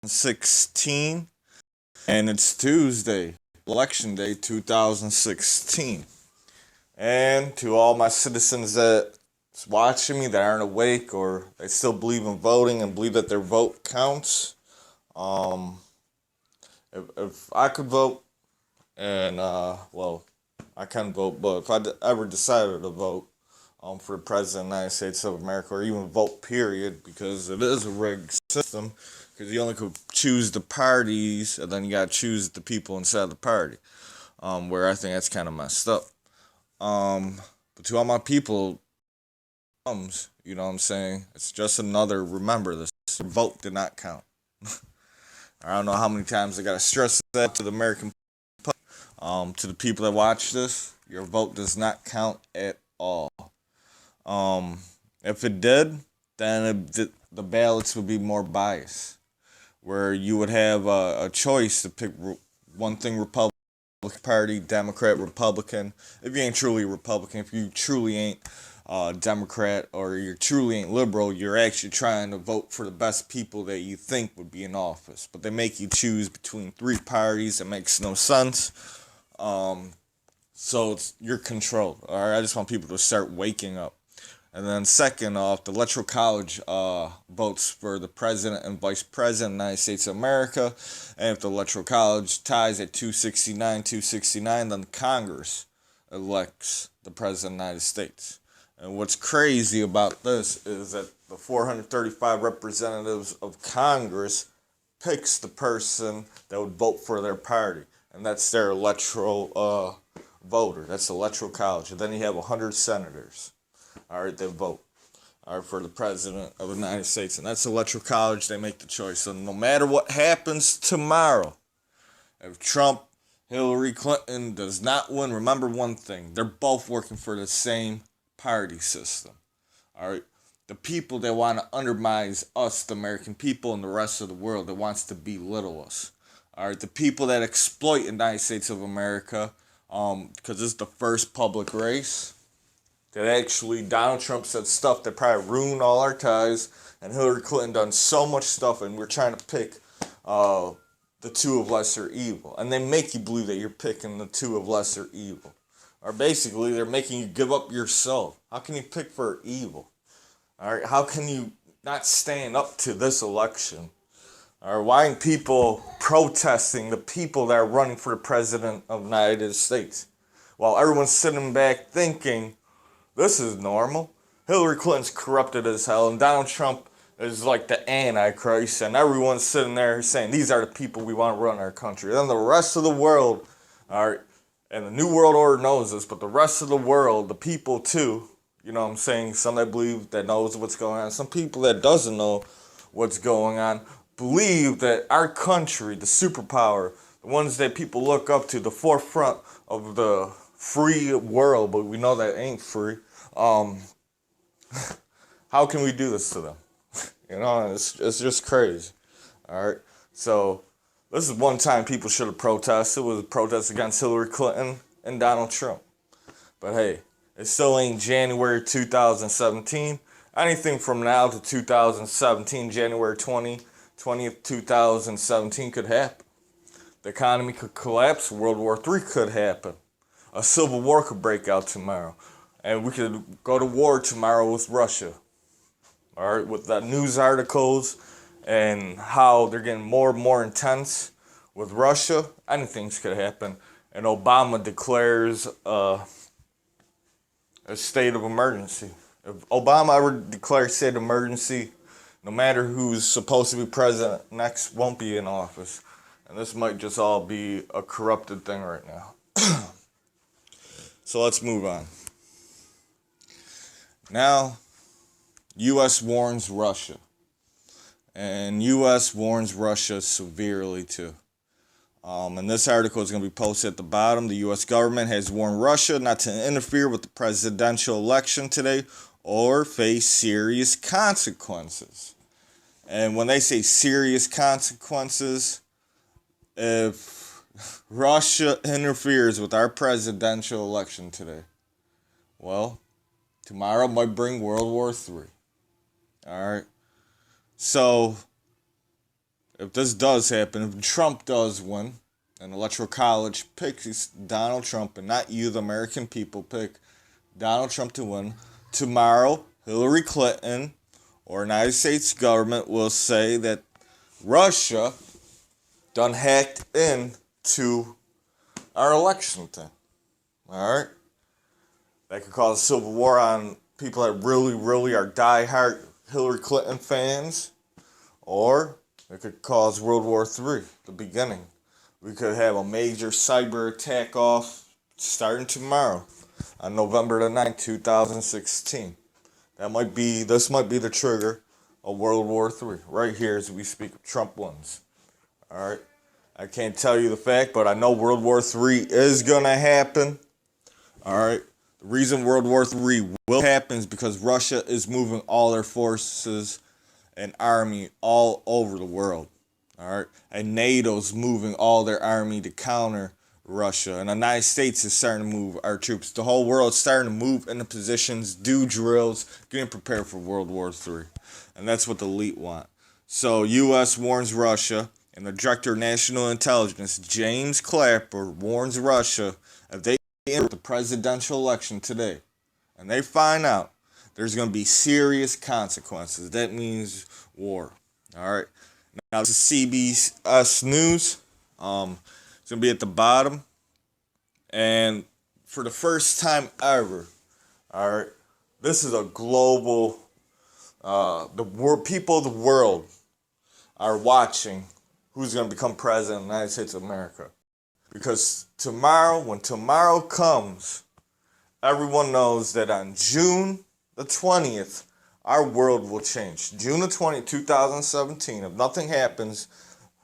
2016, and it's Tuesday, Election Day 2016. And to all my citizens that's watching me that aren't awake or they still believe in voting and believe that their vote counts, um, if I could vote, and I can vote, but if ever decided to vote for the President of the United States of America, or even vote, period, because it is a rigged system, because you only could choose the parties, and then you got to choose the people inside the party, where I think that's kind of messed up. But to all my people, you know what I'm saying? It's just another, remember this, your vote did not count. I don't know how many times I got to stress that to the American public. To the people that watch this, your vote does not count at all. If it did, then the ballots would be more biased, where you would have a choice to pick one thing: Republican Party, Democrat, Republican. If you ain't truly Republican, if you truly ain't Democrat, or you truly ain't liberal, you're actually trying to vote for the best people that you think would be in office. But they make you choose between three parties. That makes no sense. So you're controlled. All right, I just want people to start waking up. And then second off, the Electoral College votes for the President and Vice President of the United States of America. And if the Electoral College ties at 269, then Congress elects the President of the United States. And what's crazy about this is that the 435 representatives of Congress picks the person that would vote for their party. And that's their electoral voter. That's the Electoral College. And then you have 100 senators. All right, they vote, all right, for the President of the United States. And that's the Electoral College. They make the choice. So no matter what happens tomorrow, if Trump, Hillary Clinton does not win, remember one thing. They're both working for the same party system. All right, the people that want to undermine us, the American people, and the rest of the world that wants to belittle us. All right, the people that exploit the United States of America, because this is the first public race. That actually Donald Trump said stuff that probably ruined all our ties, and Hillary Clinton done so much stuff, and we're trying to pick the two of lesser evil. And they make you believe that you're picking the two of lesser evil. Or basically, they're making you give up yourself. How can you pick for evil? All right, how can you not stand up to this election? Or why aren't people protesting the people that are running for the President of the United States? While everyone's sitting back thinking, this is normal. Hillary Clinton's corrupted as hell, and Donald Trump is like the Antichrist, and everyone's sitting there saying, these are the people we want to run our country. Then the rest of the world, all right, and the New World Order knows this, but the rest of the world, the people too, you know what I'm saying, some that believe that knows what's going on, some people that doesn't know what's going on, believe that our country, the superpower, the ones that people look up to, the forefront of the free world, but we know that ain't free. How can we do this to them? You know, it's just crazy. All right. So this is one time people should have protested. It was a protest against Hillary Clinton and Donald Trump. But hey, it still ain't January 2017. Anything from now to 2017, January 20th, 2017 could happen. The economy could collapse. World War III could happen. A civil war could break out tomorrow. And we could go to war tomorrow with Russia. All right, with that news articles and how they're getting more and more intense with Russia, anything could happen. And Obama declares a state of emergency. If Obama ever declares state of emergency, no matter who's supposed to be president next won't be in office. And this might just all be a corrupted thing right now. So let's move on. Now, U.S. warns Russia. And U.S. warns Russia severely, too. And this article is going to be posted at the bottom. The U.S. government has warned Russia not to interfere with the presidential election today or face serious consequences. And when they say serious consequences, if Russia interferes with our presidential election today, well, tomorrow might bring World War III. All right. So if this does happen, if Trump does win, and the Electoral College picks Donald Trump, and not you, the American people, pick Donald Trump to win, tomorrow Hillary Clinton or United States government will say that Russia done hacked into our election thing. Alright? That could cause a civil war on people that really are diehard Hillary Clinton fans. Or it could cause World War III, the beginning. We could have a major cyber attack off starting tomorrow on November the 9th, 2016. This might be the trigger of World War III, right here as we speak. Trump wins. Alright? I can't tell you the fact, but I know World War III is going to happen. Alright? The reason World War III will happen is because Russia is moving all their forces and army all over the world. Alright? And NATO's moving all their army to counter Russia. And the United States is starting to move our troops. The whole world is starting to move into positions, do drills, getting prepared for World War III. And that's what the elite want. So U.S. warns Russia, and the Director of National Intelligence, James Clapper, warns Russia if they enter the presidential election today and they find out there's going to be serious consequences. That means war. All right. Now, this is CBS News. It's going to be at the bottom. And for the first time ever, all right, this is a global, people of the world are watching who's going to become president of the United States of America. Because tomorrow, when tomorrow comes, everyone knows that on June the 20th, our world will change. June the 20th, 2017, if nothing happens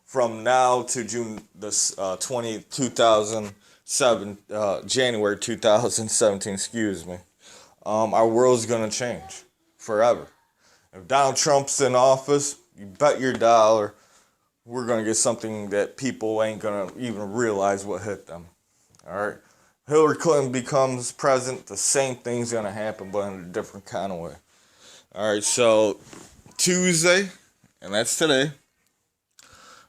from now to June the 20th, January 2017, excuse me, our world's going to change forever. If Donald Trump's in office, you bet your dollar we're going to get something that people ain't going to even realize what hit them. All right? Hillary Clinton becomes president, the same thing's going to happen, but in a different kind of way. All right, so Tuesday, and that's today,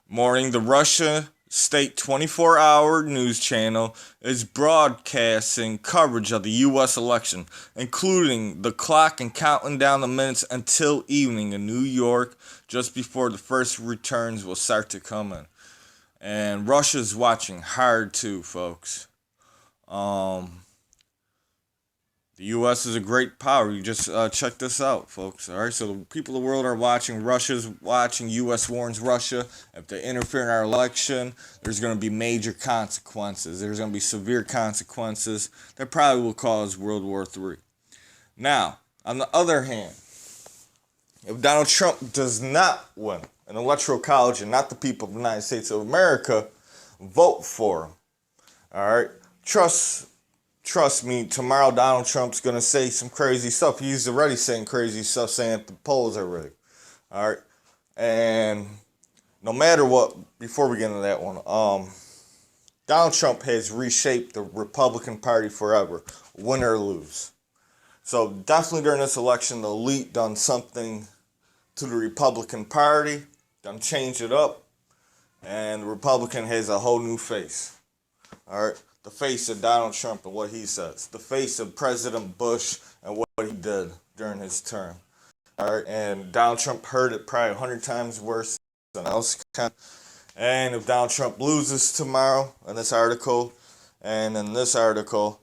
morning, the Russia State 24-hour news channel is broadcasting coverage of the U.S. election, including the clock and counting down the minutes until evening in New York, just before the first returns will start to come in. And Russia's watching hard too, folks. The U.S. is a great power. You just check this out, folks. All right, so the people of the world are watching. Russia's watching. U.S. warns Russia if they interfere in our election, there's going to be major consequences. There's going to be severe consequences that probably will cause World War III. Now, on the other hand, if Donald Trump does not win an electoral college and not the people of the United States of America vote for him, all right, Trust me, tomorrow Donald Trump's going to say some crazy stuff. He's already saying crazy stuff, saying that the polls are rigged. All right? And no matter what, before we get into that one, Donald Trump has reshaped the Republican Party forever, win or lose. So definitely during this election, the elite done something to the Republican Party, done changed it up, and the Republican has a whole new face. All right? The face of Donald Trump and what he says. The face of President Bush and what he did during his term. All right, and Donald Trump heard it probably 100 times worse than else. And if Donald Trump loses tomorrow in this article, and in this article,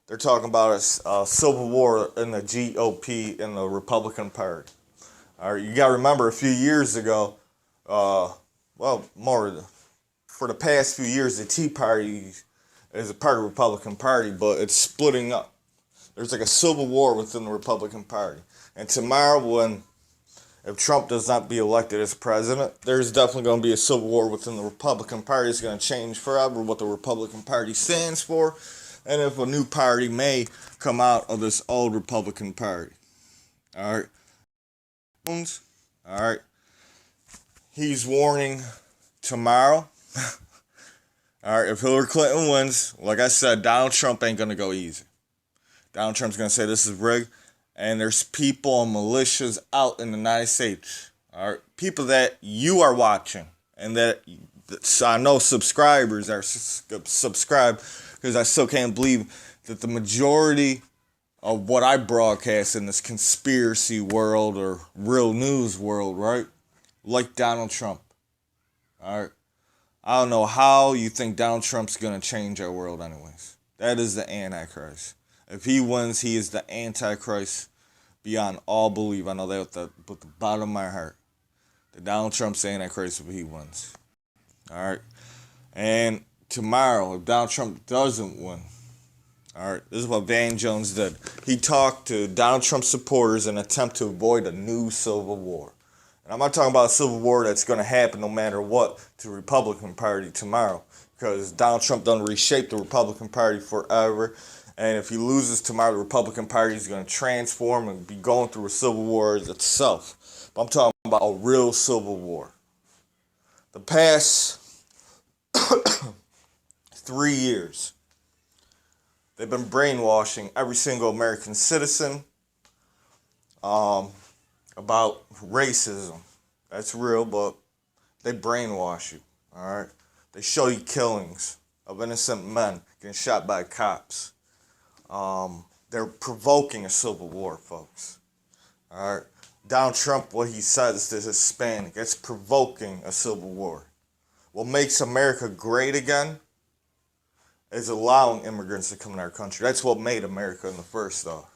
they're talking about a civil war in the GOP and the Republican Party. All right, you got to remember a few years ago, for the past few years, the Tea Party is a part of the Republican Party, but it's splitting up. There's like a civil war within the Republican Party. And tomorrow, if Trump does not be elected as president, there's definitely going to be a civil war within the Republican Party. It's going to change forever what the Republican Party stands for, and if a new party may come out of this old Republican Party. All right. All right. He's warning tomorrow. All right, if Hillary Clinton wins, like I said, Donald Trump ain't going to go easy. Donald Trump's going to say this is rigged, and there's people and militias out in the United States, all right, people that you are watching, and that so I know subscribers are subscribed because I still can't believe that the majority of what I broadcast in this conspiracy world or real news world, right, like Donald Trump. All right. I don't know how you think Donald Trump's going to change our world anyways. That is the Antichrist. If he wins, he is the Antichrist beyond all belief. I know that with the bottom of my heart. That Donald Trump's the Antichrist if he wins. All right. And tomorrow, if Donald Trump doesn't win, all right, this is what Van Jones did. He talked to Donald Trump supporters in an attempt to avoid a new civil war. And I'm not talking about a civil war that's going to happen no matter what to the Republican Party tomorrow, because Donald Trump done reshape the Republican Party forever. And if he loses tomorrow, the Republican Party is going to transform and be going through a civil war itself. But I'm talking about a real civil war. The past 3 years, they've been brainwashing every single American citizen about racism. That's real, but they brainwash you, all right? They show you killings of innocent men getting shot by cops. They're provoking a civil war, folks, all right? Donald Trump, what he says is Hispanic. It's provoking a civil war. What makes America great again is allowing immigrants to come in our country. That's what made America in the first off.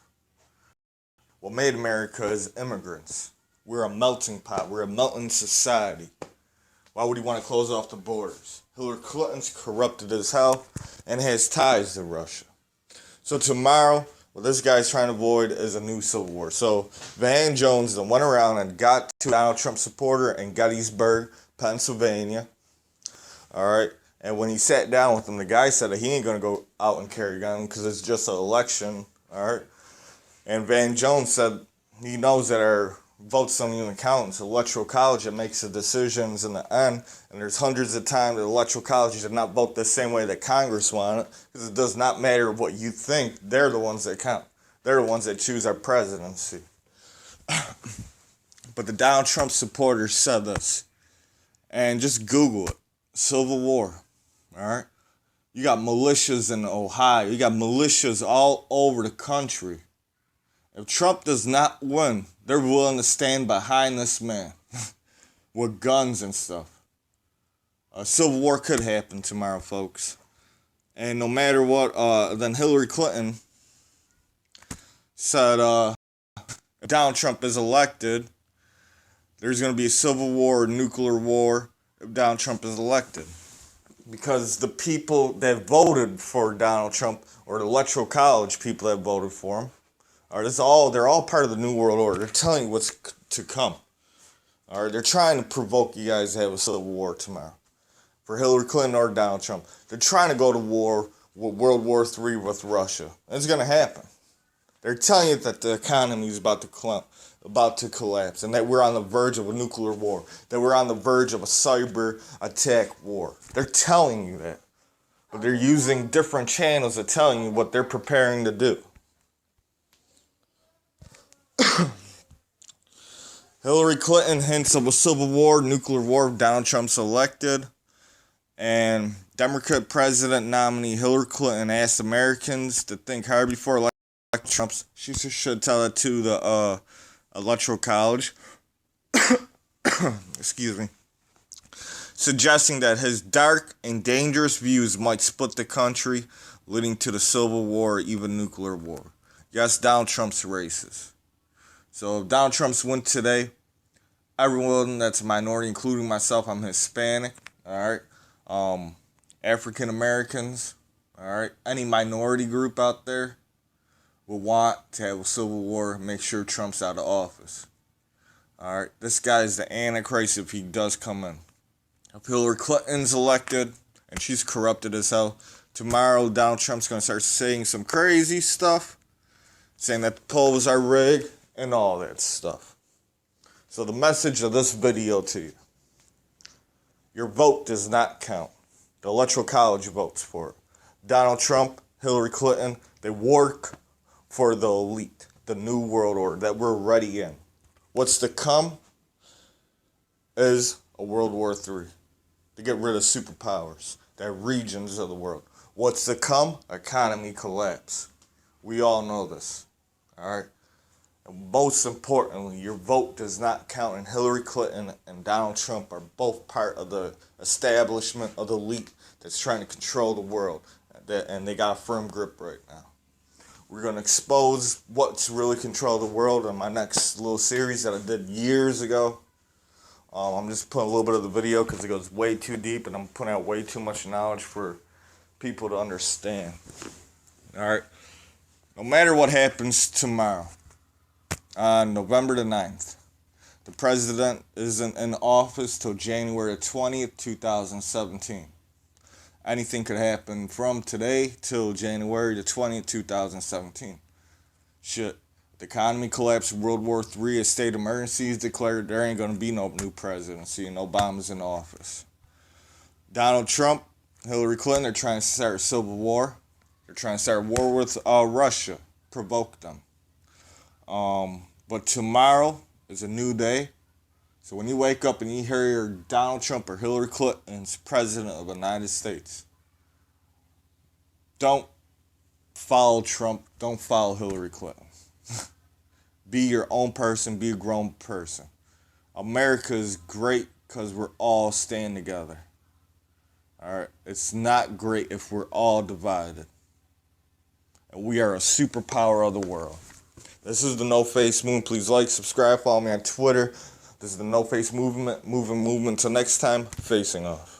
What made America is immigrants. We're a melting pot. We're a melting society. Why would he want to close off the borders? Hillary Clinton's corrupted as hell and has ties to Russia. So tomorrow, what this guy's trying to avoid is a new civil war. So Van Jones went around and got to Donald Trump supporter in Gettysburg, Pennsylvania. All right. And when he sat down with him, the guy said that he ain't going to go out and carry a gun because it's just an election. All right. And Van Jones said he knows that our votes don't even count. It's the Electoral College that makes the decisions in the end. And there's hundreds of times that the Electoral College did not vote the same way that Congress wanted, because it does not matter what you think. They're the ones that count. They're the ones that choose our presidency. But the Donald Trump supporters said this. And just Google it. Civil War. All right? You got militias in Ohio. You got militias all over the country. If Trump does not win, they're willing to stand behind this man with guns and stuff. A civil war could happen tomorrow, folks. And no matter what, then Hillary Clinton said if Donald Trump is elected, there's going to be a civil war or nuclear war if Donald Trump is elected. Because the people that voted for Donald Trump, or the Electoral College people that voted for him, they're all part of the New World Order. They're telling you what's to come. All right, they're trying to provoke you guys to have a civil war tomorrow. For Hillary Clinton or Donald Trump. They're trying to go to war with World War III with Russia. It's going to happen. They're telling you that the economy is about to collapse, and that we're on the verge of a nuclear war, that we're on the verge of a cyber attack war. They're telling you that. But they're using different channels to telling you what they're preparing to do. Hillary Clinton hints of a civil war, nuclear war if Donald Trump's elected. And Democrat president nominee Hillary Clinton asked Americans to think hard before electing Trump. She should tell it to the Electoral College. Excuse me. Suggesting that his dark and dangerous views might split the country, leading to the civil war or even nuclear war. Yes, Donald Trump's racist. So if Donald Trump's win today, everyone that's a minority, including myself, I'm Hispanic, all right? African Americans, all right? Any minority group out there will want to have a civil war, make sure Trump's out of office. All right? This guy is the Antichrist if he does come in. If Hillary Clinton's elected, and she's corrupted as hell, tomorrow Donald Trump's going to start saying some crazy stuff, saying that the polls are rigged, and all that stuff. So the message of this video to you: your vote does not count. The Electoral College votes for it. Donald Trump, Hillary Clinton, they work for the elite, the New World Order that we're already in. What's to come is a World War III. to get rid of superpowers, that regions of the world. What's to come? Economy collapse. We all know this. All right. And most importantly, your vote does not count, and Hillary Clinton and Donald Trump are both part of the establishment of the elite that's trying to control the world, and they got a firm grip right now. We're going to expose what's really control the world in my next little series that I did years ago. I'm just putting a little bit of the video because it goes way too deep, and I'm putting out way too much knowledge for people to understand. All right. No matter what happens tomorrow, on November the 9th, the president isn't in office till January 20th, 2017. Anything could happen from today till January the 20th, 2017. Shit. The economy collapsed, World War III, a state of emergency is declared, there ain't going to be no new presidency, and Obama's in office. Donald Trump, Hillary Clinton, they're trying to start a civil war. They're trying to start a war with Russia, provoke them. But tomorrow is a new day. So when you wake up and you hear Donald Trump or Hillary Clinton's president of the United States, don't follow Trump, don't follow Hillary Clinton. Be your own person, be a grown person. America is great because we're all staying together. Alright, it's not great if we're all divided. And we are a superpower of the world. This is the No Face Movement. Please like, subscribe, follow me on Twitter. This is the No Face Movement. Movement. Till next time, facing off.